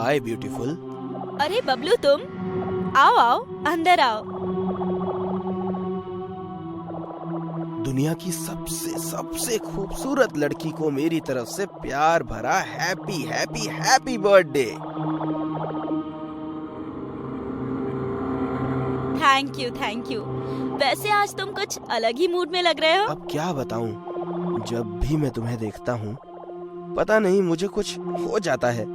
हाय beautiful. अरे बबलू, तुम आओ आओ, अंदर आओ। दुनिया की सबसे सबसे खूबसूरत लड़की को मेरी तरफ से प्यार भरा happy happy happy birthday. Thank you. वैसे आज तुम कुछ अलग ही मूड में लग रहे हो। अब क्या बताऊं, जब भी मैं तुम्हें देखता हूँ पता नहीं मुझे कुछ हो जाता है।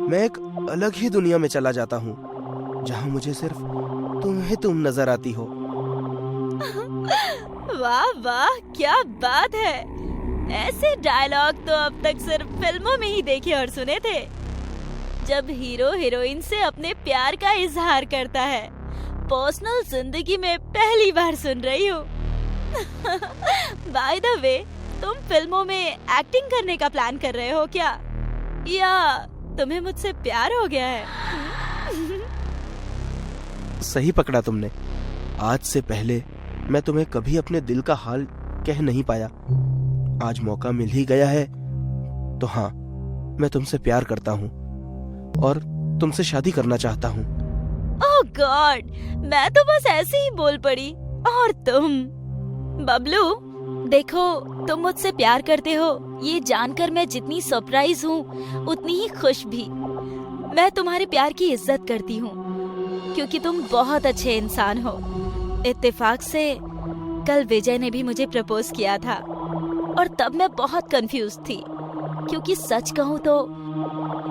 मैं एक अलग ही दुनिया में चला जाता हूँ जहाँ मुझे सिर्फ तुम नजर आती हो। वाह वाह, क्या बात है। ऐसे डायलॉग तो अब तक सिर्फ फिल्मों में ही देखे और सुने थे, जब हीरो हीरोइन से अपने प्यार का इजहार करता है। पर्सनल जिंदगी में पहली बार सुन रही हूँ। बाय द वे, तुम फिल्मों में एक्टिंग करने का प्लान कर रहे हो क्या, या तुम्हें मुझसे प्यार हो गया है? सही पकड़ा तुमने। आज से पहले मैं तुम्हें कभी अपने दिल का हाल कह नहीं पाया। आज मौका मिल ही गया है तो हाँ, मैं तुमसे प्यार करता हूँ और तुमसे शादी करना चाहता हूँ। ओह गॉड, मैं तो बस ऐसे ही बोल पड़ी। और तुम बबलू, देखो, तुम मुझसे प्यार करते हो ये जानकर मैं जितनी सरप्राइज हूँ उतनी ही खुश भी। मैं तुम्हारे प्यार की इज्जत करती हूँ क्योंकि तुम बहुत अच्छे इंसान हो। इत्तेफाक से कल विजय ने भी मुझे प्रपोज किया था और तब मैं बहुत कंफ्यूज थी, क्योंकि सच कहूँ तो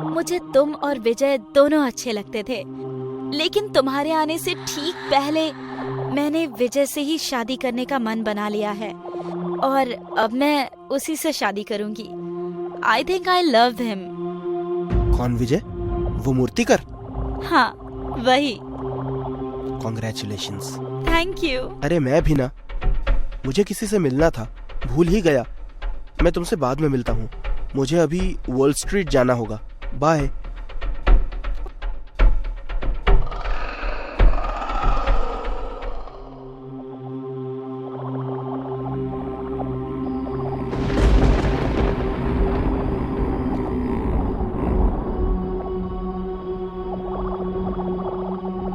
मुझे तुम और विजय दोनों अच्छे लगते थे। लेकिन तुम्हारे आने से ठीक पहले मैंने विजय से ही शादी करने का मन बना लिया है और अब मैं उसी से शादी करूंगी। I think I love him. कौन विजय? वो मूर्तिकर? हाँ, वही। कॉन्ग्रेचुलेशंस। Thank you. अरे मैं भी ना, मुझे किसी से मिलना था, भूल ही गया। मैं तुमसे बाद में मिलता हूँ, मुझे अभी वॉल स्ट्रीट जाना होगा। बाय।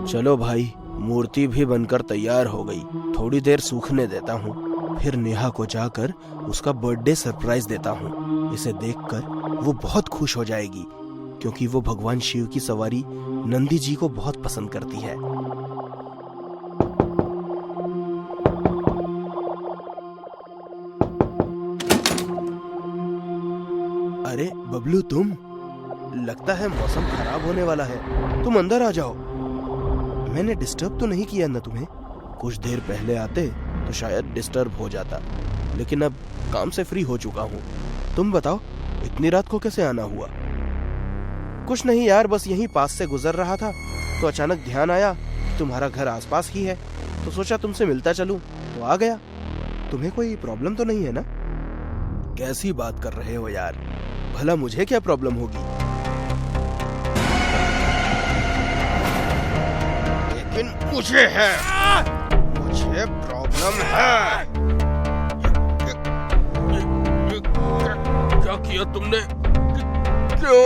चलो भाई, मूर्ति भी बनकर तैयार हो गई। थोड़ी देर सूखने देता हूँ, फिर नेहा को जाकर उसका बर्थडे सरप्राइज देता हूँ। इसे देखकर वो बहुत खुश हो जाएगी क्योंकि वो भगवान शिव की सवारी नंदी जी को बहुत पसंद करती है। अरे बबलू, तुम? लगता है मौसम खराब होने वाला है, तुम अंदर आ जाओ। मैंने डिस्टर्ब तो नहीं किया ना तुम्हें? कुछ देर पहले आते तो शायद डिस्टर्ब हो जाता, लेकिन अब काम से फ्री हो चुका हूँ। तुम बताओ, इतनी रात को कैसे आना हुआ? कुछ नहीं यार, बस यहीं पास से गुजर रहा था तो अचानक ध्यान आया तुम्हारा घर आसपास ही है, तो सोचा तुमसे मिलता चलूं, तो आ गया। तुम्हें कोई प्रॉब्लम तो नहीं है ना? कैसी बात कर रहे हो यार, भला मुझे क्या प्रॉब्लम होगी? लेकिन मुझे प्रॉब्लम है। क्या किया तुमने? क्यों?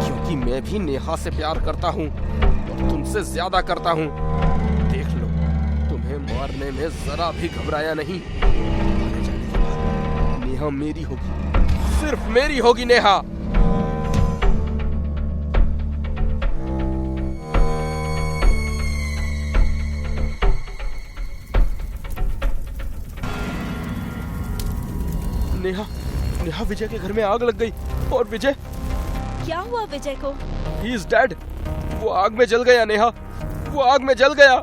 क्योंकि मैं भी नेहा से प्यार करता हूँ और तुमसे ज्यादा करता हूँ। देख लो, तुम्हें मारने में जरा भी घबराया नहीं। मारे जाने के बाद नेहा मेरी होगी, सिर्फ मेरी होगी नेहा। नेहा विजय के घर में आग लग गई और विजय। क्या हुआ विजय को? He is dead। वो आग में जल गया नेहा, वो आग में जल गया।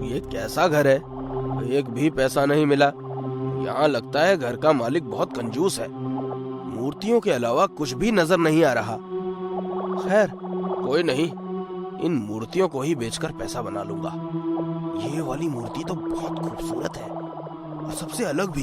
ये कैसा घर है? एक भी पैसा नहीं मिला। यहाँ लगता है घर का मालिक बहुत कंजूस है। मूर्तियों के अलावा कुछ भी नजर नहीं आ रहा। खैर कोई नहीं, इन मूर्तियों को ही बेचकर पैसा बना लूंगा। ये वाली मूर्ति तो बहुत खूबसूरत है और सबसे अलग भी।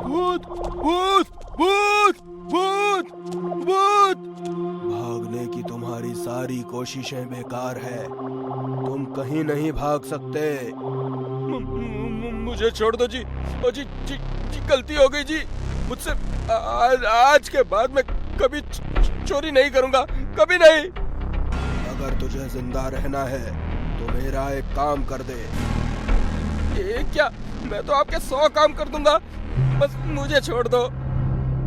भूत भूत भूत भूत भूत। भागने की तुम्हारी सारी कोशिशें बेकार है, तुम कहीं नहीं भाग सकते। मुझे छोड़ दो जी। ओ जी जी जी, गलती हो गई जी मुझसे। आज के बाद मैं कभी चोरी नहीं करूंगा, कभी नहीं। अगर तुझे जिंदा रहना है तो मेरा एक काम कर दे। ये क्या? मैं तो आपके 100 काम कर दूंगा, बस मुझे छोड़ दो।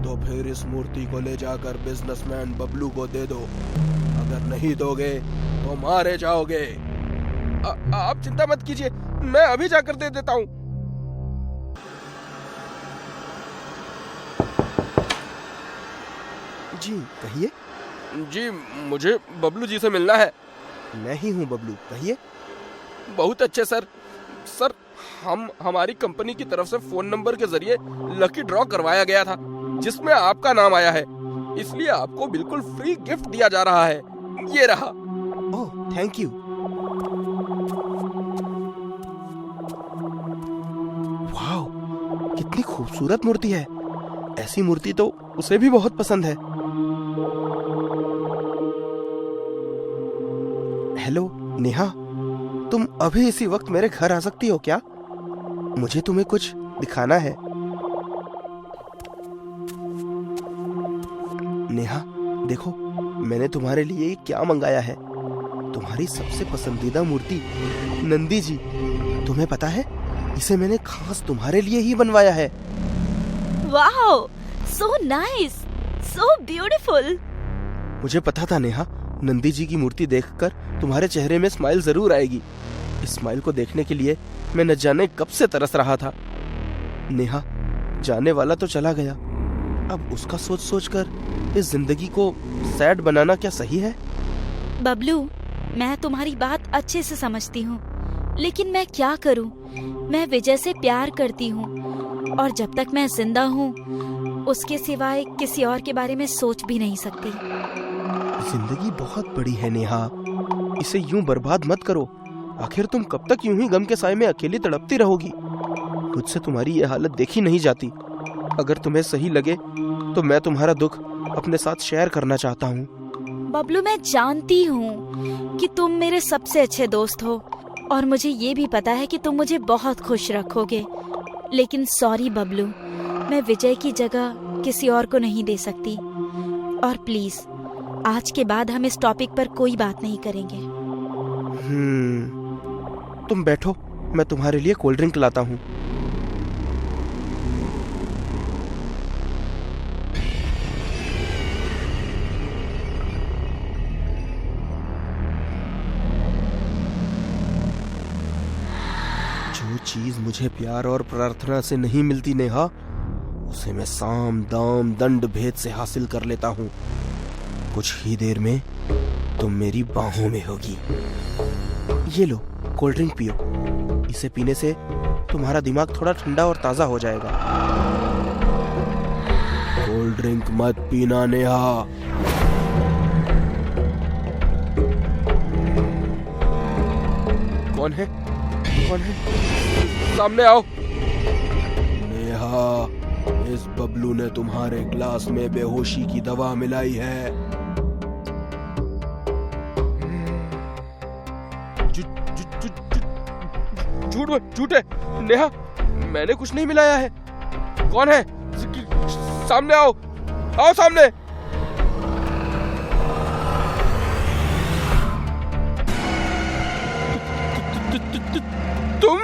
तो फिर इस मूर्ति को ले जाकर बिजनेसमैन बबलू को दे दो। अगर नहीं दोगे तो मारे जाओगे। आप चिंता मत कीजिए, मैं अभी जाकर दे देता हूँ। जी कहिए। जी मुझे बबलू जी से मिलना है। मैं ही हूँ बबलू, कहिए। बहुत अच्छे सर। सर हमारी कंपनी की तरफ से फोन नंबर के जरिए लकी ड्रॉ करवाया गया था जिसमें आपका नाम आया है, इसलिए आपको बिल्कुल फ्री गिफ्ट दिया जा रहा है। ये रहा। Oh thank you. वाह, कितनी खूबसूरत मूर्ति है। ऐसी मूर्ति तो उसे भी बहुत पसंद है। हेलो नेहा, तुम अभी इसी वक्त मेरे घर आ सकती हो क्या? मुझे तुम्हें कुछ दिखाना है। नेहा देखो, मैंने तुम्हारे लिए क्या मंगाया है। तुम्हारी सबसे पसंदीदा मूर्ति नंदी जी। तुम्हें पता है, इसे मैंने खास तुम्हारे लिए ही बनवाया है। Wow, so nice, so beautiful. मुझे पता था नेहा, नंदी जी की मूर्ति देखकर तुम्हारे चेहरे में स्माइल जरूर आएगी। इस स्माइल को देखने के लिए मैं न जाने कब से तरस रहा था। नेहा, जाने वाला तो चला गया, अब उसका सोच सोच कर इस जिंदगी को सैड बनाना क्या सही है? बबलू, मैं तुम्हारी बात अच्छे से समझती हूँ, लेकिन मैं क्या करूँ? मैं विजय से प्यार करती हूँ और जब तक मैं जिंदा हूँ उसके सिवाय किसी और के बारे में सोच भी नहीं सकती। जिंदगी बहुत बड़ी है नेहा, इसे यूं बर्बाद मत करो। आखिर तुम कब तक यूं ही गम के साए में अकेली तड़पती रहोगी? मुझसे तुम्हारी ये हालत देखी नहीं जाती। अगर तुम्हें सही लगे तो मैं तुम्हारा दुख अपने साथ शेयर करना चाहता हूँ। बबलू, मैं जानती हूँ कि तुम मेरे सबसे अच्छे दोस्त हो और मुझे ये भी पता है कि तुम मुझे बहुत खुश रखोगे, लेकिन सॉरी बबलू, मैं विजय की जगह किसी और को नहीं दे सकती। और प्लीज, आज के बाद हम इस टॉपिक पर कोई बात नहीं करेंगे। तुम बैठो, मैं तुम्हारे लिए कोल्ड ड्रिंक लाता हूँ। जो चीज मुझे प्यार और प्रार्थना से नहीं मिलती नेहा, उसे मैं साम दाम दंड भेद से हासिल कर लेता हूँ। कुछ ही देर में तुम मेरी बाहों में होगी। ये लो, कोल्ड ड्रिंक पियो। इसे पीने से तुम्हारा दिमाग थोड़ा ठंडा और ताजा हो जाएगा। कोल्ड ड्रिंक मत पीना नेहा। कौन है? कौन है? सामने आओ। नेहा, इस बबलू ने तुम्हारे ग्लास में बेहोशी की दवा मिलाई है। झूठ है नेहा, मैंने कुछ नहीं मिलाया है। कौन है? सामने आओ, आओ सामने। तुम?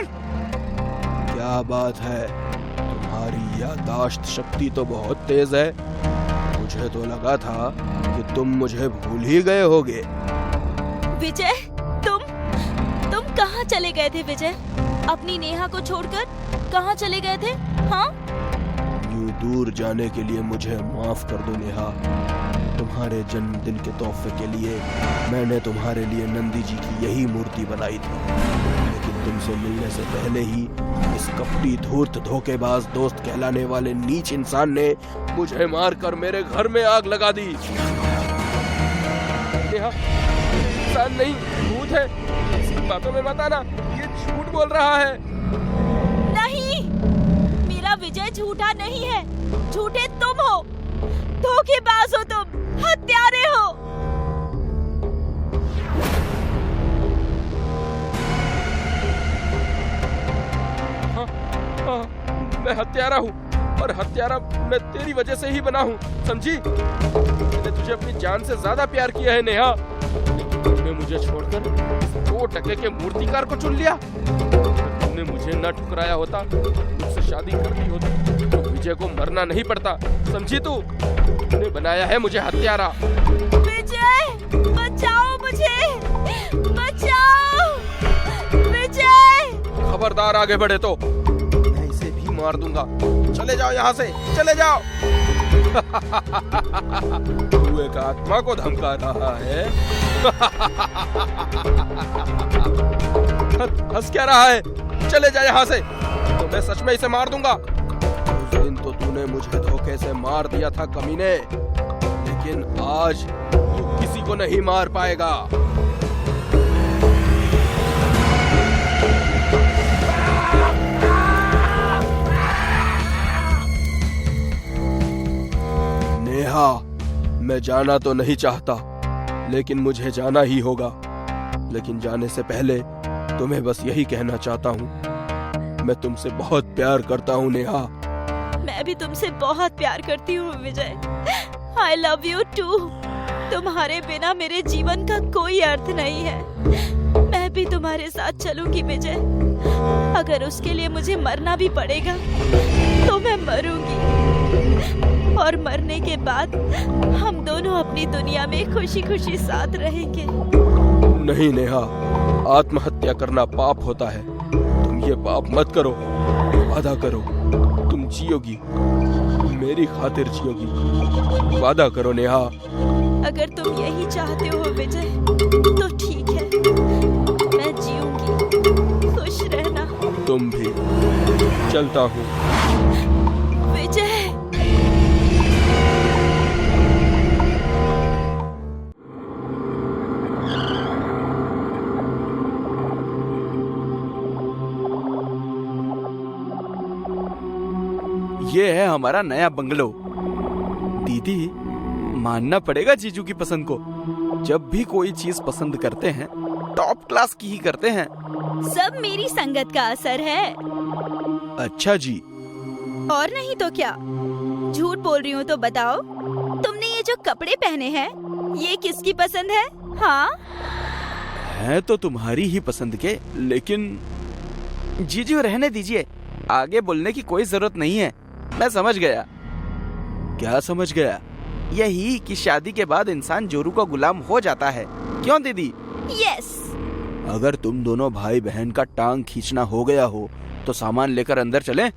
क्या बात है, तुम्हारी याददाश्त शक्ति तो बहुत तेज है। मुझे तो लगा था कि तुम मुझे भूल ही गए होगे। विजय, तुम कहाँ चले गए थे? विजय, अपनी नेहा को छोड़कर कहाँ चले गए थे? हाँ? यूं दूर जाने के लिए मुझे माफ कर दो नेहा। तुम्हारे जन्मदिन के तोहफे के लिए मैंने तुम्हारे लिए नंदी जी की यही मूर्ति बनाई थी, लेकिन तुमसे मिलने से पहले ही इस कपटी धूर्त धोखेबाज दोस्त कहलाने वाले नीच इंसान ने मुझे मारकर मेरे घर में आग लगा दी। नेहा, इंसान नहीं, भूत है। इसकी बातों में मत आना, ये झूठ बोल रहा है। नहीं, मेरा विजय झूठा नहीं है, झूठे तुम हो, धोखेबाज हो तुम, हत्यारे हो। हाँ, मैं हत्यारा हूँ और हत्यारा मैं तेरी वजह से ही बना हूँ, समझी? मैंने तुझे अपनी जान से ज्यादा प्यार किया है नेहा, लेकिन तुमने मुझे छोड़कर 2 टके के मूर्तिकार को चुन लिया। तुमने मुझे न ठुकराया होता, मुझसे शादी कर दी होती तो विजय को मरना नहीं पड़ता, समझी तू? तुमने बनाया है मुझे हत्यारा। विजय, बचाओ मुझे, बचाओ विजय। खबरदार आगे बढ़े तो मैं इसे भी मार दूंगा। चले जाओ यहाँ से, चले जाओ। तू एक आत्मा को धमका रहा है। हंस क्या रहा है? चले जा यहाँ से, तो मैं सच में इसे मार दूंगा। उस दिन तो तूने मुझे धोखे से मार दिया था कमीने, लेकिन आज तू किसी को नहीं मार पाएगा। नेहा, मैं जाना तो नहीं चाहता, लेकिन मुझे जाना ही होगा। लेकिन जाने से पहले तुम्हें बस यही कहना चाहता हूँ, मैं तुमसे बहुत प्यार करता हूँ नेहा। मैं भी तुमसे बहुत प्यार करती हूँ विजय। I love you too। तुम्हारे बिना मेरे जीवन का कोई अर्थ नहीं है। मैं भी तुम्हारे साथ चलूंगी विजय। अगर उसके लिए मुझे मरना भी पड़ेगा तो मैं मरूंगी, और मरने के बाद हम दोनों अपनी दुनिया में खुशी खुशी साथ रहेंगे। नहीं नेहा, आत्महत्या करना पाप होता है। तुम ये पाप मत करो। वादा करो, तुम जियोगी, मेरी खातिर जियोगी। वादा करो नेहा। अगर तुम यही चाहते हो विजय तो ठीक है, मैं जीऊंगी। खुश रहना। तुम भी। चलता हूँ। विजय। ये है हमारा नया बंगलो। दीदी, मानना पड़ेगा जीजू की पसंद को। जब भी कोई चीज पसंद करते हैं टॉप क्लास की ही करते हैं। सब मेरी संगत का असर है। अच्छा जी। और नहीं तो क्या। झूठ बोल रही हूँ तो बताओ, तुमने ये जो कपड़े पहने हैं ये किसकी पसंद है? हाँ, है तो तुम्हारी ही पसंद के, लेकिन जीजू रहने दीजिए, आगे बोलने की कोई जरूरत नहीं है। मैं समझ गया। क्या समझ गया? यही कि शादी के बाद इंसान जोरू का गुलाम हो जाता है। क्यों दीदी? यस। अगर तुम दोनों भाई बहन का टांग खींचना हो गया हो तो सामान लेकर अंदर चलें।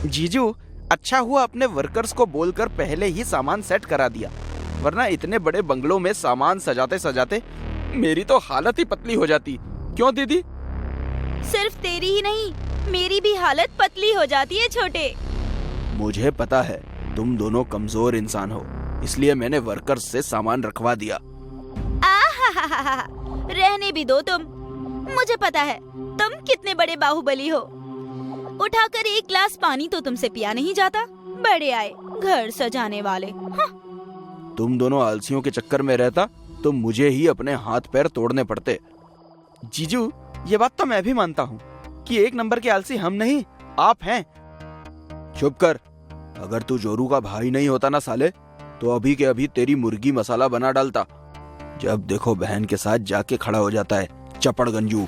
जीजू, अच्छा हुआ अपने वर्कर्स को बोलकर पहले ही सामान सेट करा दिया, वरना इतने बड़े बंगलों में सामान सजाते सजाते मेरी तो हालत ही पतली हो जाती। क्यों दीदी? सिर्फ तेरी ही नहीं, मेरी भी हालत पतली हो जाती है छोटे। मुझे पता है तुम दोनों कमजोर इंसान हो, इसलिए मैंने वर्कर्स से सामान रखवा दिया। आहाहाहा, रहने भी दो तुम। मुझे पता है तुम कितने बड़े बाहुबली हो। उठाकर एक गिलास पानी तो तुमसे पिया नहीं जाता। बड़े आए घर सजाने वाले। हाँ। तुम दोनों आलसियों के चक्कर में रहता तो मुझे ही अपने हाथ पैर तोड़ने पड़ते। जीजू, ये बात तो मैं भी मानता हूँ कि 1 नंबर के आलसी हम नहीं, आप हैं। चुप कर। अगर तू जोरू का भाई नहीं होता ना साले, तो अभी के अभी तेरी मुर्गी मसाला बना डालता। जब देखो बहन के साथ जाके खड़ा हो जाता है, चपड़ गंजू।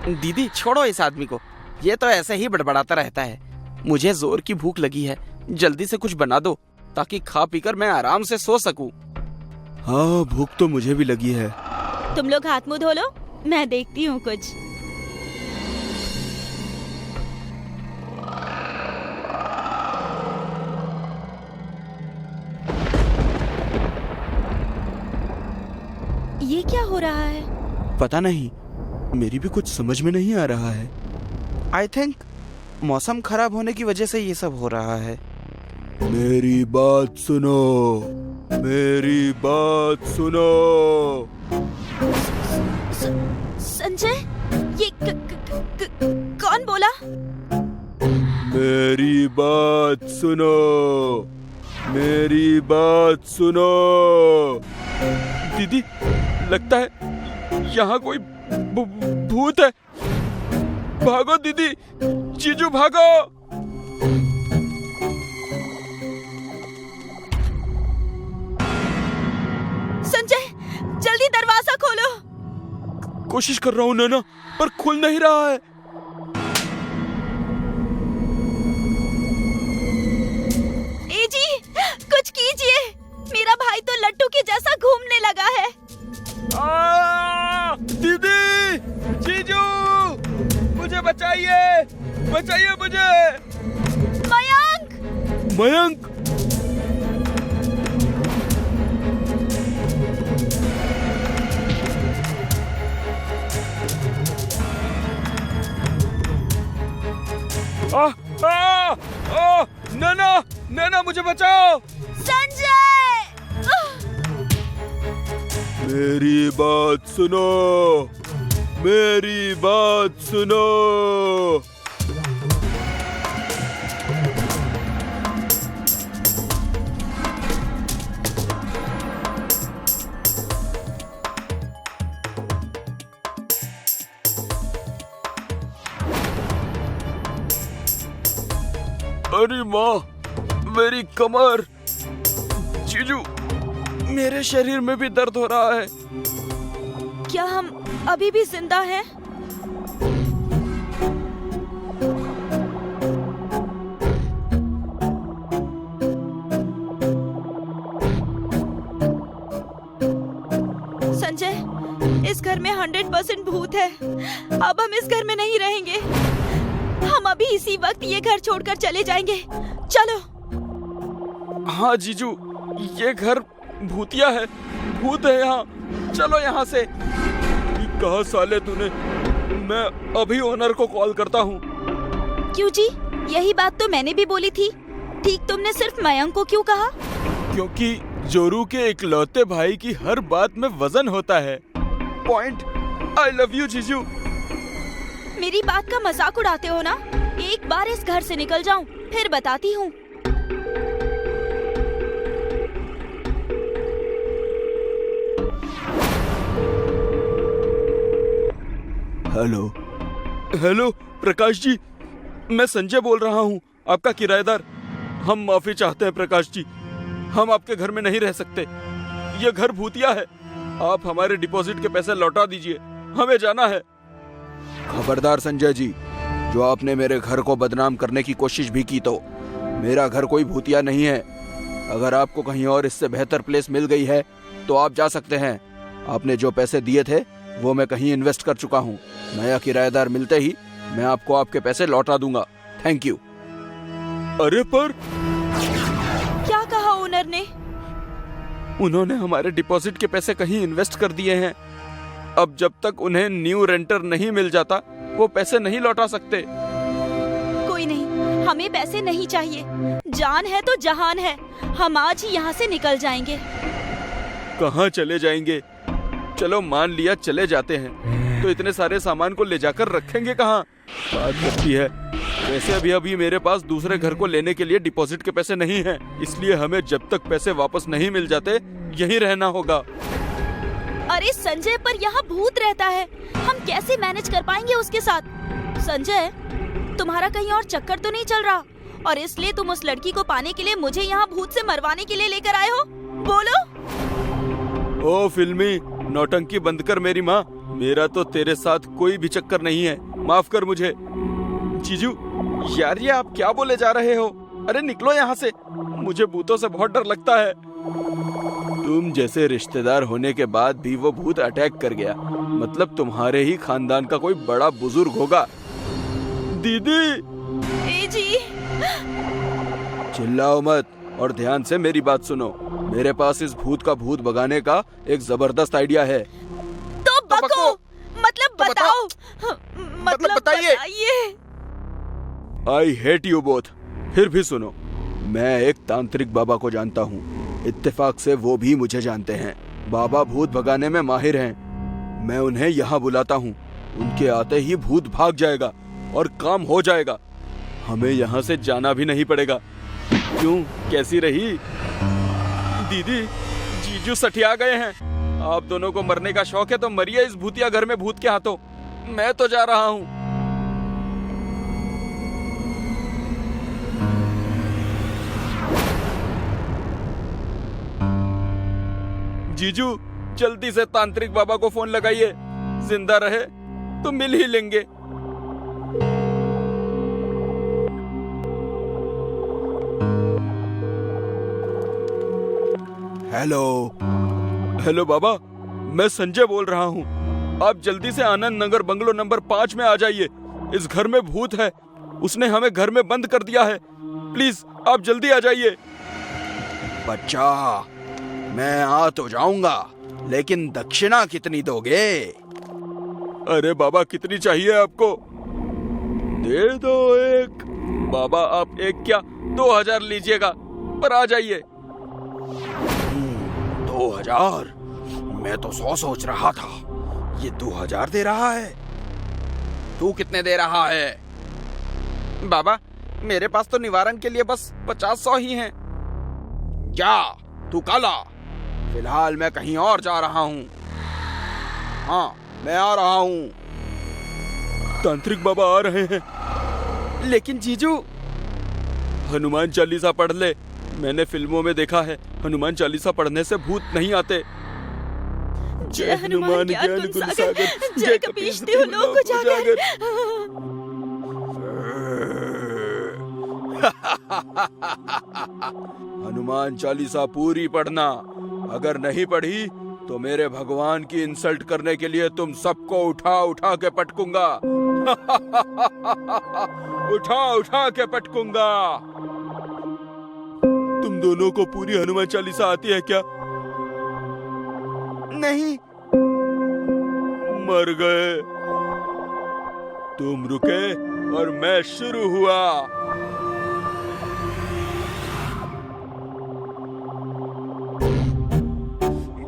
दीदी, छोड़ो इस आदमी को, ये तो ऐसे ही बड़बड़ाता रहता है। मुझे जोर की भूख लगी है, जल्दी से कुछ बना दो ताकि खा पीकर मैं आराम से सो सकूं। हाँ, भूख तो मुझे भी लगी है। तुम लोग हाथ मुंह धो लो, मैं देखती हूँ कुछ। ये क्या हो रहा है? पता नहीं, मेरी भी कुछ समझ में नहीं आ रहा है। आई थिंक मौसम खराब होने की वजह से ये सब हो रहा है। मेरी बात सुनो, मेरी बात सुनो। संजय, ये कौन बोला? मेरी बात सुनो, मेरी बात सुनो। दीदी, लगता है यहाँ कोई भूत है। भागो दीदी, जीजू भागो। संजय, जल्दी दरवाजा खोलो। कोशिश कर रहा हूँ नैना, पर खुल नहीं रहा है। ए जी, कुछ कीजिए, मेरा भाई तो लट्टू के जैसा घूमने लगा है। दीदी, जीजू, मुझे बचाइए, बचाइए मुझे। मयंक! मयंक! नैना, नैना मुझे बचाओ। संजय! मेरी बात सुनो, मेरी बात सुनो। अरे माँ, मेरी कमर। जीजू, मेरे शरीर में भी दर्द हो रहा है। क्या हम अभी भी जिंदा हैं? संजय, इस घर में 100% भूत है। अब हम इस घर में नहीं रहेंगे। हम अभी इसी वक्त ये घर छोड़कर चले जाएंगे। चलो। हाँ जीजू, ये घर भूतिया है, भूत है यहाँ। चलो यहाँ से। कहा साले तूने? मैं अभी ओनर को कॉल करता हूँ। क्यों जी? यही बात तो मैंने भी बोली थी। ठीक तुमने सिर्फ मयंक को क्यों कहा? क्योंकि जोरू के इकलौते भाई की हर बात में वजन होता है। पॉइंट। आई लव यू जीजू। मेरी बात का मजाक उड़ाते हो ना? एक बार इस घर से निकल जाऊं, फिर बताती हूँ। हेलो। हेलो प्रकाश जी, मैं संजय बोल रहा हूँ, आपका किराएदार। हम माफी चाहते हैं प्रकाश जी, हम आपके घर में नहीं रह सकते। ये घर भूतिया है। आप हमारे डिपॉजिट के पैसे लौटा दीजिए, हमें जाना है। खबरदार संजय जी, जो आपने मेरे घर को बदनाम करने की कोशिश भी की तो मेरा घर कोई भूतिया नहीं है। अगर आपको कहीं और इससे बेहतर प्लेस मिल गई है तो आप जा सकते हैं। आपने जो पैसे दिए थे वो मैं कहीं इन्वेस्ट कर चुका हूँ। नया किराएदार मिलते ही मैं आपको आपके पैसे लौटा दूंगा। Thank you. अरे पर क्या कहा ओनर ने? उन्होंने हमारे डिपॉजिट के पैसे कहीं इन्वेस्ट कर दिए हैं। अब जब तक उन्हें न्यू रेंटर नहीं मिल जाता वो पैसे नहीं लौटा सकते। कोई नहीं, हमें पैसे नहीं चाहिए। जान है तो जहान है। हम आज ही यहाँ से निकल जाएंगे। कहाँ चले जाएंगे? चलो मान लिया चले जाते हैं, तो इतने सारे सामान को ले जाकर रखेंगे कहाँ? बात करती है। वैसे अभी मेरे पास दूसरे घर को लेने के लिए डिपॉजिट के पैसे नहीं हैं, इसलिए हमें जब तक पैसे वापस नहीं मिल जाते यहीं रहना होगा। अरे संजय, पर यहाँ भूत रहता है, हम कैसे मैनेज कर पाएंगे उसके साथ? संजय, तुम्हारा कहीं और चक्कर तो नहीं चल रहा? और इसलिए तुम उस लड़की को पाने के लिए मुझे यहाँ भूत से मरवाने के लिए लेकर आए हो? बोलो। ओ फिल्मी नौटंकी बंद कर मेरी माँ। मेरा तो तेरे साथ कोई भी चक्कर नहीं है, माफ कर मुझे। जीजू, यार ये आप क्या बोले जा रहे हो? अरे निकलो यहाँ से, मुझे भूतों से बहुत डर लगता है। तुम जैसे रिश्तेदार होने के बाद भी वो भूत अटैक कर गया। मतलब तुम्हारे ही खानदान का कोई बड़ा बुजुर्ग होगा। दीदी ए जी, चिल्लाओ मत और ध्यान से मेरी बात सुनो। मेरे पास इस भूत का भूत भगाने का एक जबरदस्त आइडिया है। तो बको, मतलब तो बताओ, मतलब बताइए। I hate you both. फिर भी सुनो, मैं एक तांत्रिक बाबा को जानता हूँ। इत्तेफाक से वो भी मुझे जानते हैं। बाबा भूत भगाने में माहिर हैं। मैं उन्हें यहाँ बुलाता हूँ। उनके आते ही भूत भाग जाएगा और काम हो जाएगा। हमें यहाँ से जाना भी नहीं पड़ेगा। क्यों, कैसी रही? दीदी, जीजू सठिया गए हैं। आप दोनों को मरने का शौक है तो मरिए इस भूतिया घर में भूत के हाथों। मैं तो जा रहा हूँ। जीजू, जल्दी से तांत्रिक बाबा को फोन लगाइए। जिंदा रहे तो मिल ही लेंगे। हेलो। हेलो बाबा, मैं संजय बोल रहा हूँ। आप जल्दी से आनंद नगर बंगलो नंबर 5 में आ जाइए। इस घर में भूत है। उसने हमें घर में बंद कर दिया है। प्लीज आप जल्दी आ जाइए। बच्चा, मैं आ तो जाऊंगा, लेकिन दक्षिणा कितनी दोगे? अरे बाबा, कितनी चाहिए आपको? दे दो एक। बाबा, आप एक क्या 2000 लीजिएगा, पर आ जाइए। 2000? मैं तो 100 सोच रहा था। ये 2000 दे रहा है। तू कितने दे रहा है? बाबा, मेरे पास तो निवारण के लिए बस 50-100 ही हैं। क्या तू काला? फिलहाल मैं कहीं और जा रहा हूँ। हाँ, मैं आ रहा हूँ। तांत्रिक बाबा आ रहे हैं। लेकिन जीजू, हनुमान चालीसा पढ़ ले। मैंने फिल्मों में देखा है, हनुमान चालीसा पढ़ने से भूत नहीं आते। जय हनुमान ज्ञान गुण सागर, जय कपीश तिहु लोक उजागर। हनुमान चालीसा पूरी पढ़ना। अगर नहीं पढ़ी तो मेरे भगवान की इंसल्ट करने के लिए तुम सबको उठा उठा के पटकूंगा। उठा उठा के पटकूंगा। तुम दोनों को पूरी हनुमान चालीसा आती है क्या? नहीं। मर गए। तुम रुके और मैं शुरू हुआ।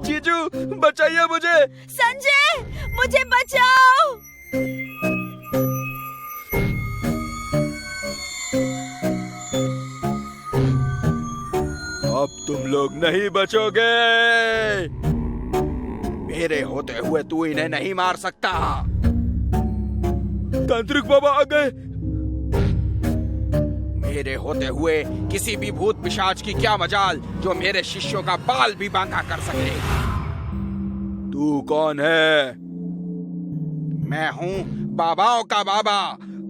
जीजू, बचाइए मुझे। संजय, मुझे बचाओ। अब तुम लोग नहीं बचोगे। मेरे होते हुए तू इन्हें नहीं मार सकता। तांत्रिक बाबा आ गए। मेरे होते हुए किसी भी भूत पिशाच की क्या मजाल जो मेरे शिष्यों का बाल भी बांका कर सके। तू कौन है? मैं हूँ बाबाओं का बाबा,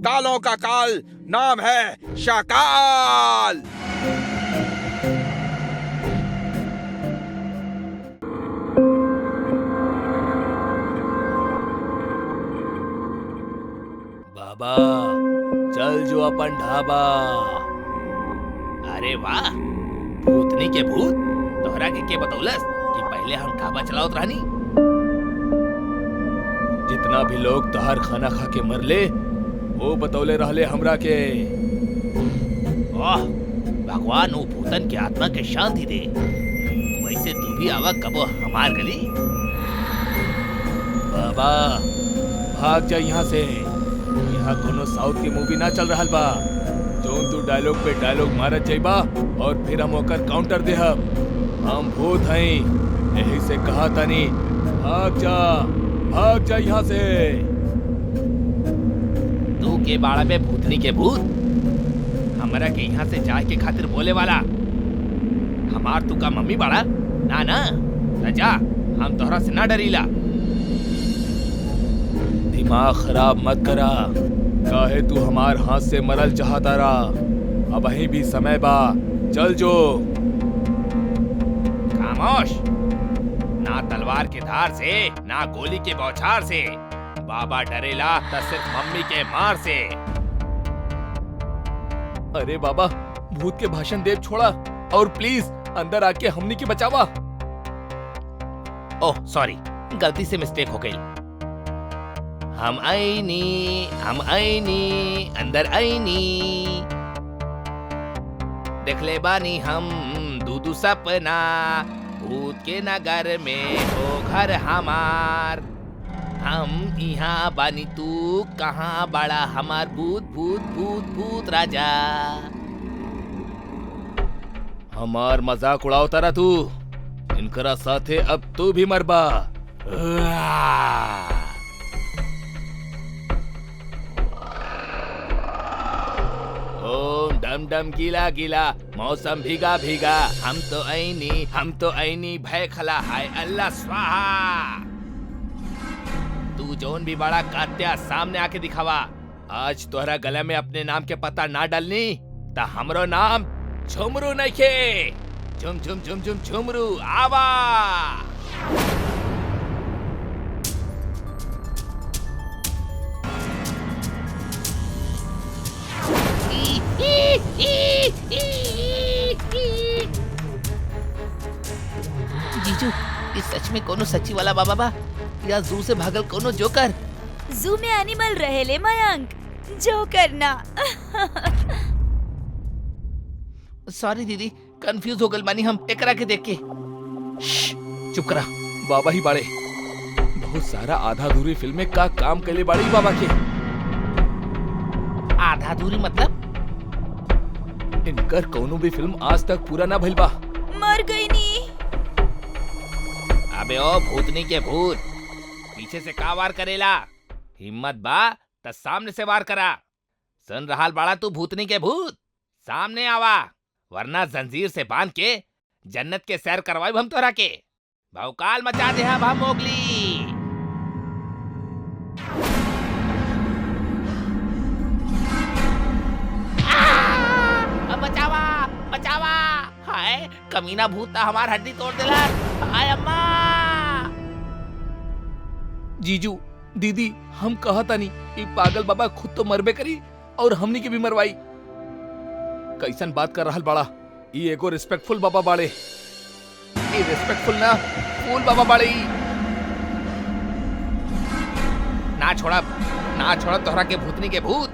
कालों का काल। नाम है शाकाल। बाबा, चल जो अपन ढाबा। अरे वाह, भूतनी के भूत तोहरा के बतौलस कि पहले हम ढाबा चलावत रहनी। जितना भी लोग तोहर खाना खा के मरले, वो बतौले रहले हमरा के। ओह, भगवान वो भूतन के आत्मा के शांति दे। वैसे तू भी आवा कबो हमार गली। बाबा, भाग जा यहाँ से। यहाँ कोनो साउथ की मूवी ना चल रहा बा। जो तू डायलॉग पे डायलॉग मारत जाइबा और फिर हम ओकर काउंटर देहब। हम भूत हई, यही से कहा तनी भाग जा यहाँ से। तू के बाड़ा में भूतनी के भूत हमरा के यहाँ से जाए के खातिर बोले वाला। हमार तू का मम्मी बाड़ा ना ना जा, हम तोहरा से ना डरीला। दिमाग खराब मत करा। काहे तू हमार हाथ से मरल चाहता रहा। अब अहीं भी समय बा, चल जो। खामोश, ना तलवार के धार से ना गोली के बौछार से। बाबा डरेला तो सिर्फ मम्मी के मार से। अरे बाबा, भूत के भाषण देव छोड़ा और प्लीज अंदर आके हमनी की बचावा। ओह सॉरी, गलती से मिस्टेक हो गई। हम आईनी अंदर आईनी, देख ले बानी हम दूदू सपना, भूत के नगर में हो घर हमार। हम यहाँ बानी, तू कहाँ बड़ा हमार भूत भूत भूत भूत राजा। हमार मजाक उड़ाओ तारा तू, इनकरा साथे अब तू भी मरबा। ओम डम डम गीला गीला, मौसम भीगा भीगा, हम तो ऐनी भय खला, हाय अल्लाह स्वाहा। तू जोन भी बड़ा कात्या सामने आके दिखावा। आज तोहरा गले में अपने नाम के पता ना डालनी ता हमरो नाम झुमरू नहीं खे। झुम झुम झुम झुम झुमरू आवा। जीजू, ये सच में कोनो सच्ची वाला बाबा बा या जू से भागल कोनो जोकर? जू में एनिमल रहेले मयंक, जोकर ना। सॉरी दीदी, कंफ्यूज हो गल बानी हम एकरा के देख के। चुप करा, बाबा ही बाड़े। बहुत सारा आधा अधूरी फिल्में का काम कैले बाड़ी बाबा के। आधा अधूरी मतलब? इनकर कोनो भी फिल्म आज तक पूरा ना भइल बा। मर गई नी। अबे ओ भूतनी के भूत, पीछे से का वार करेला? हिम्मत बा त सामने से वार करा। सुन रहाल बाड़ा तू भूतनी के भूत, सामने आवा, वरना जंजीर से बांध के जन्नत के सैर करवाई हम तोरा के। भौकाल मचा दे हम मोगली। बचावा बचावा, हाय कमीना भूत हमार हड्डी तोड़ देला। हाय अम्मा। जीजू दीदी, हम कहा था नहीं ये पागल बाबा खुद तो मरबे करी और हमनी के भी मरवाई। कैसन बात कर रहल बाड़ा? ये एगो रिस्पेक्टफुल बाबा बाड़े। ये रिस्पेक्टफुल ना, फूल बाबा बाड़े। ना छोड़ा तोहरा के भूतनी के भूत।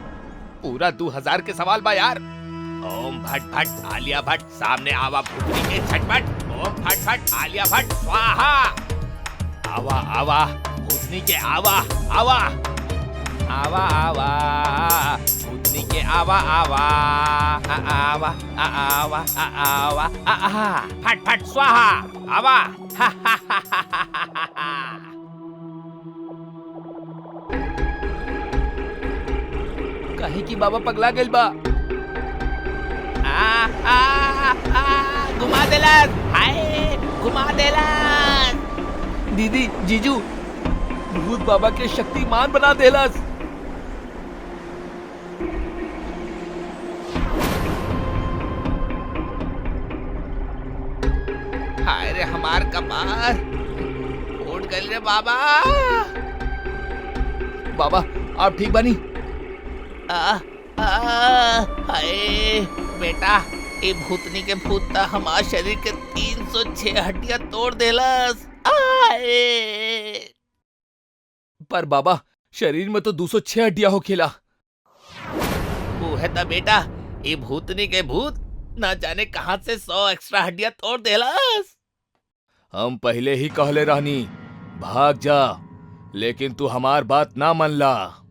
पूरा 2000 के सवाल बा यार। ओम भट भट आलिया भट्ट, सामने आवा भूतनी के झटपट। ओम भट भट आलिया भट्ट स्वाहा। आवा आवा भूतनी के आवा आवा आवा आवा भूतनी के आवा आवा आवा आवा आवा आहा फट फट स्वाहा आवा। कहीं की बाबा पगला गइल बा। घुमा देलस, हाय घुमा देलस। दीदी जीजू, भूत बाबा के शक्तिमान बना देलस। हाय रे हमार कपार, फूट गइल रे बाबा। बाबा आप ठीक बनी? हाय बेटा, ये भूतनी के भूत हमार शरीर के 306 हड्डियां तोड़ देलस। पर बाबा शरीर में तो 206 हड्डियां हो खेला। वो है ता बेटा, ये भूतनी के भूत ना जाने कहां से 100 एक्स्ट्रा हड्डियां तोड़ देलस। हम पहले ही कहले रहनी भाग जा, लेकिन तू हमार बात ना मनला।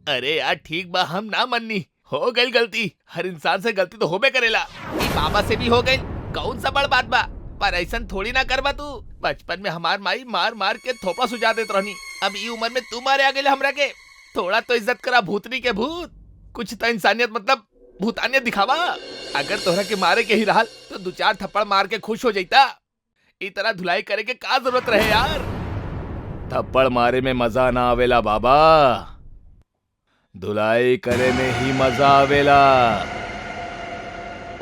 अरे यार ठीक बा, हम ना मननी, हो गई गलती। हर इंसान से गलती तो होबे करेला। ई बाबा से भी हो गई, कौन सा बड़ बात बा। पर ऐसन थोड़ी ना करबा तू। बचपन में हमार माई मार मार के थोपा सुझा देत रहनी, अब ई उम्र में तू मारे आ गेले हमरा के। थोड़ा तो इज्जत करा भूतनी के भूत, कुछ तो इंसानियत मतलब भूतानियत दिखावा। अगर तोहरा के मारे के ही रहल तो 2-4 थप्पड़ मार के खुश हो जाता। ई तरह धुलाई करे के का जरूरत रहे यार। थप्पड़ मारे में मजा ना आवेला बाबा, धुलाई करे में ही मजा आवेला।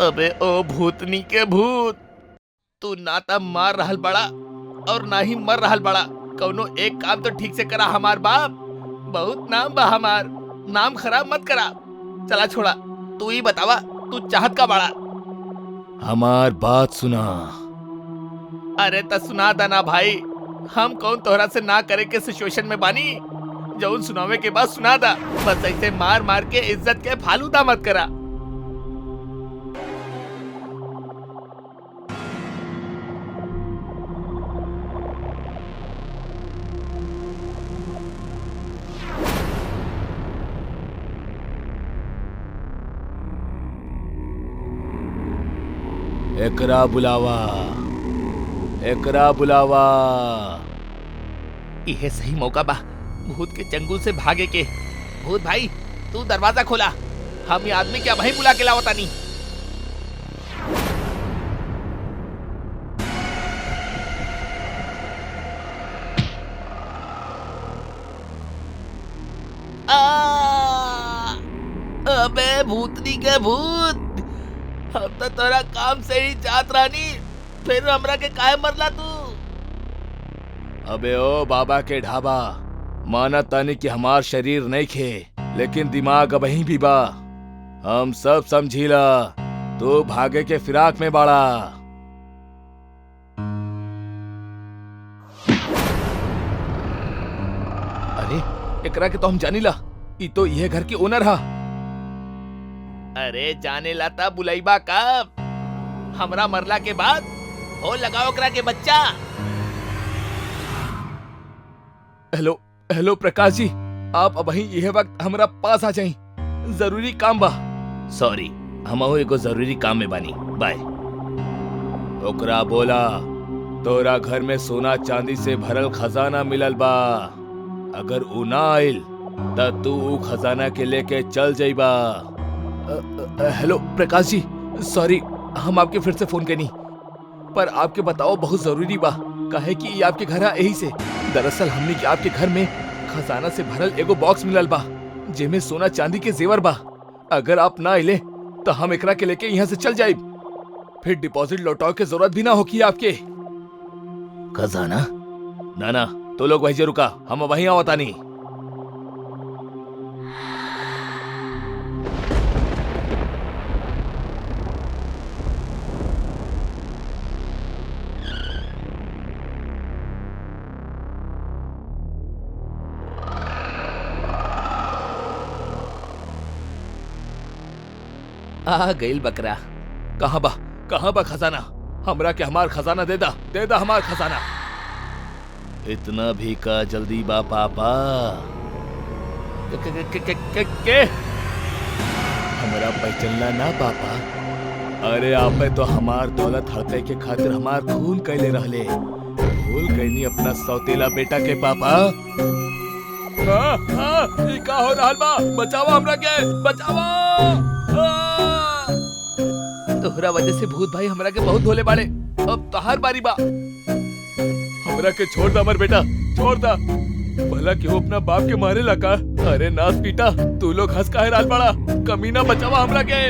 अबे ओ भूतनी के भूत, तू ना ता मार रहल बड़ा और ना ही मर रहल बड़ा। कौनो एक काम तो ठीक से करा हमार बाप। बहुत नाम बा हमार, नाम खराब मत करा। चला छोड़ा, तू ही बतावा तू चाहत का बड़ा। हमार बात सुना। अरे त सुना दाना भाई, हम कौन तोहरा से ना करे के सिचुएशन में बानी। जौन सुनावे के बाद सुना दा, बस ऐसे मार मार के इज्जत के फालूदा मत करा। एकरा बुलावा, एकरा बुलावा। यह सही मौका बा भूत के चंगुल से भागे के। भूत भाई तू दरवाजा खोला, हम ये आदमी क्या वहीं बुला के लावता नहीं। अबे भूतनी के भूत, हम तो तोरा काम से ही जात रानी, फिर हमरा के काहे मरला तू। अबे ओ बाबा के ढाबा, माना तानी कि हमार शरीर नहीं खे, लेकिन दिमाग अब ही भी बा। हम सब समझीला, तू भागे के फिराक में बाड़ा। अरे एकरा के तो हम जानीला, ई तो यह घर की ओनर हा। अरे जाने लाता बुलाईबा कब, हमरा मरला के बाद हो लगाओ करा के बच्चा। हेलो हेलो प्रकाश जी, आप अब यह वक्त हमरा पास आ जाई, जरूरी काम बा। सॉरी, हमहू एगो जरूरी काम में बानी, बाय। ओकरा बोला तोरा घर में सोना चांदी से भरल खजाना मिलल बा, अगर उ ना आइल त तू उ खजाना के लेके चल जाइबा। हेलो प्रकाश जी, सॉरी हम आपके फिर से फोन करनी, पर आपके बताओ बहुत जरूरी बा, काहे कि ये आपके घर है यही से। दरअसल हमने कि आपके घर में खजाना से भरल एगो बॉक्स मिलल बा, जेमे सोना चांदी के जेवर बा। अगर आप ना आइले तो हम एकरा के लेके यहाँ से चल जाए, फिर डिपॉजिट लौटाओ के जरूरत भी ना होगी आपके। खजाना ना ना, तो लोग वहीं रुका, हम वहीं आवता नहीं। आ गईल बकरा। कहाँ बा खजाना, हमरा के हमार खजाना दे दा हमार खजाना। इतना भी का जल्दी बा पापा? के हमरा पहचानला ना पापा? अरे आप तो हमार दौलत हड़पे के खातिर हमार खून कैले रहले, भूल गईनी अपना सौतेला बेटा के पापा। ई का हो रहल बा? बचावा हमरा के, बचावा। तोहरा वजह से भूत भाई हमरा के बहुत धोले बाड़े, अब तोहार बारी बा। हमरा के छोड़ दा मर बेटा, छोड़ दा। भला क्यों अपना बाप के मारे लगा? अरे नास पीटा, तू लोग हंस काहे रहल बाड़ा? कमीना बचावा हमरा के।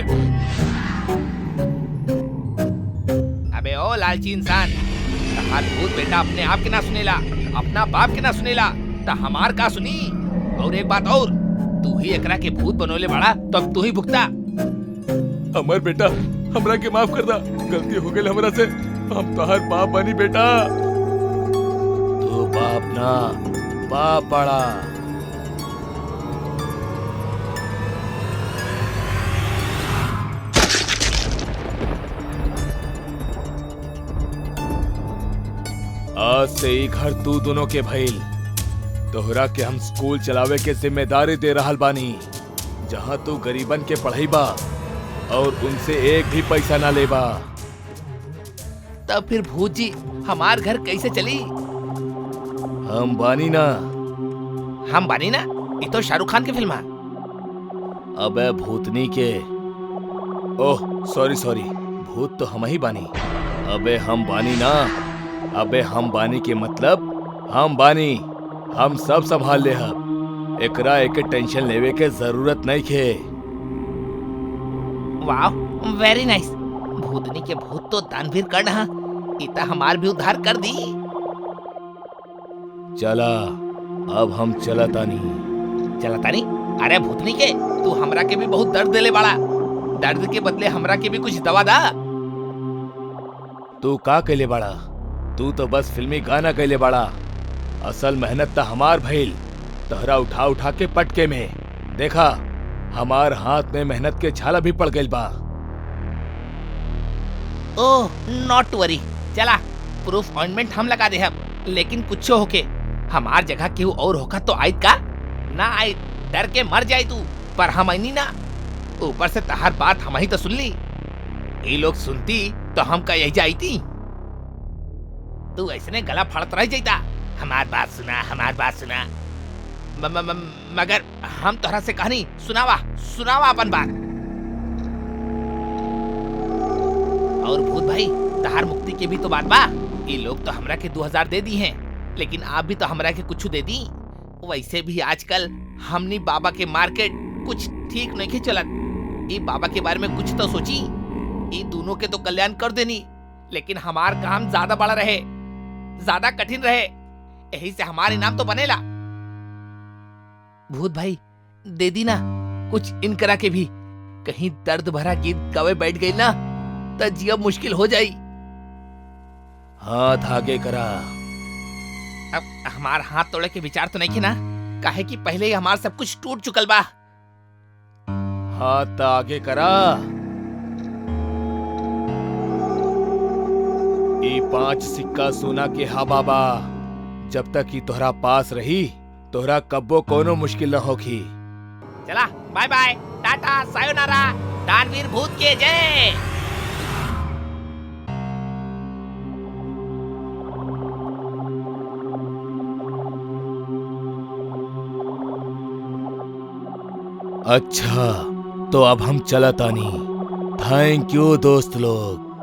अबे ओ लालची इंसान, तहार भूत बेटा अपने आप के ना सुनेला, अपना बाप के ना सुनेला, त हमार का सुनी? और एक बात और, तू ही एकरा के भूत बनोले बाड़ा, तो अब तू ही भुगता। अमर बेटा हमरा के माफ कर दा, गलती हो गई हमरा से, हम तोहार बाप बनी बेटा। तू बाप ना, बाप बड़ा। आज से ही घर तू दोनों के भइल। तोहरा के हम स्कूल चलावे के जिम्मेदारी दे रहल बानी, जहाँ तू गरीबन के पढ़ाई बा और उनसे एक भी पैसा ना लेबा। तब फिर भूत जी हमार घर कैसे चली? हम बानी ना। हम बानी ना? ये तो शाहरुख खान की फिल्म है। अबे भूतनी के, ओह सॉरी, भूत तो हम ही बानी। अबे हम बानी ना, अबे हम बानी के मतलब हम बानी, हम सब संभाल ले। हम एकरा एक टेंशन लेवे के जरूरत नहीं खे। वाह वेरी नाइस। भूतनी के भूत तो दानवीर कर्ण हा, इता हमार भी उद्धार कर दी। चला, अब हम चलतानी। चलतानी? अरे भूतनी के, तू हमरा के भी बहुत दर्द देले बाड़ा। दर्द के बदले हमरा के भी कुछ दवा दा। तू का कैले बाड़ा? तू तो बस फिल्मी गाना कैले बाड़ा। असल मेहनत त हमार भइल, तहरा उठा उठा के पटके में। देखा, हमार हाथ में मेहनत के छाला भी पड़ गइल बा। ओह, नॉट वरी। चला, प्रूफ ऑइंटमेंट हम लगा दे हम। लेकिन कुछ होके हमार जगह केहू और होका तो आयत का? ना आयत, डर के मर जाए तू। पर हम आईनी ना। ऊपर से तहार बात हम ही तो सुन ली। ये लोग सुनती तो हम का यही जाती। तू ऐसने गला फाड़त रह जाता। हमार बात सुना, हमार बात सुना। मगर हम तोहरा से कहानी सुनावा, सुनावा अपन बात। और भूत भाई, तहार मुक्ति के भी तो बात बा। ये लोग तो हमरा के 2000 दे दी हैं, लेकिन आप भी तो हमरा के कुछ दे दी। वैसे भी आजकल हमनी बाबा के मार्केट कुछ ठीक नहीं चलत। ये बाबा के बारे में कुछ तो सोची। ये दोनों के तो कल्याण कर देनी, लेकिन हमार काम ज्यादा बड़ा रहे, ज्यादा कठिन रहे। यही से हमारे नाम तो बनेला। भूत भाई, दे दी ना कुछ इन करा के भी। कहीं दर्द भरा गीत गावे बैठ गई ना तो जियब मुश्किल हो जाई। हाथ आगे करा। अब हमार हाथ तोड़े के विचार तो नहीं थे ना, काहे कि पहले ही हमार सब कुछ टूट चुकल बा। हाथ आगे करा। ये 5 सिक्का सोना के हा बाबा। जब तक ही तोहरा पास रही, तोहरा कब्बो कोनो मुश्किल न होगी। चला, बाय बाय, टाटा, सायोनारा, दानवीर भूत के जय। अच्छा, तो अब हम चलतानी। थैंक यू दोस्त लोग।